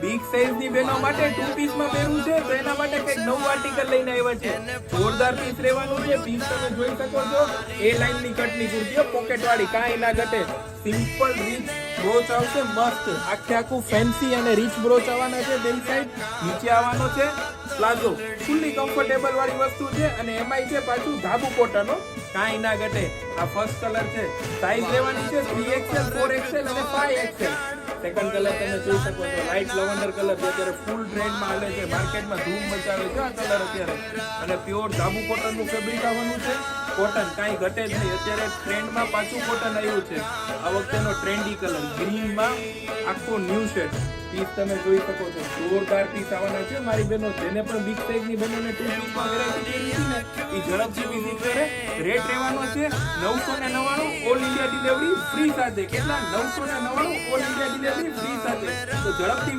Big size ની બહેનો માટે 2 પીસ માં પહેરવું છે તો એના માટે કઈક નવું આર્ટિકલ લઈને આવ્યા છે. જોરદાર પીસ રહેવાનું છે. પીસ તમે જોઈ શકો છો. એ લાઈન ની કટની કુર્તીઓ પોકેટ વાળી કાંઈ ના ઘટે. સિમ્પલ રીચ બ્રોચ આવશે મસ્ત. આખે આખું ફેન્સી અને રીચ બ્રોચ આવવાના છે. બેલ સાઈડ નીચે આવવાનો છે પ્લાઝો. ફૂલી કમ્ફર્ટેબલ વાળી વસ્તુ છે અને એમાંય છે પાછું ધાબુ કોટન. કાંઈ ના ઘટે. આ ફર્સ્ટ કલર છે. સાઈઝ લેવાની છે 3XL 4XL અને 5XL. સેકન્ડ કલર તમે જોઈ શકો છો. લાઇટ લવંડર કલર જે અત્યારે ફૂલ ટ્રેન્ડમાં હાલે છે. માર્કેટમાં ધૂમ મચાવે છે આ કલર અત્યારે. અને પ્યોર ધાબુ કોટનનું ફેબ્રિક આવવાનું છે. કોટન કાંઈ ઘટે જ નહીં. અત્યારે ટ્રેન્ડમાં પાછું કોટન આવ્યું છે. આ વખતેનો ટ્રેન્ડી કલર ગ્રીનમાં આખો ન્યૂ શેડ. પીસ તમે જોઈ શકો છો. જોરદાર પીસ આવવાના છે મારી બહેનો. જેને પણ બિગ સાઈઝની બહેનોને 2 પીસમાં વેરાયટી જોઈએ છે ને એ ઝડપથી વિઝિટ કરે. રેટ રહેવાનો છે 999 ઓલ ઇન્ડિયા ડિલિવરી ફ્રી સાથે. કેટલા? 999 ઓલ ઇન્ડિયા ડિલિવરી ફ્રી સાથે. તો ઝડપથી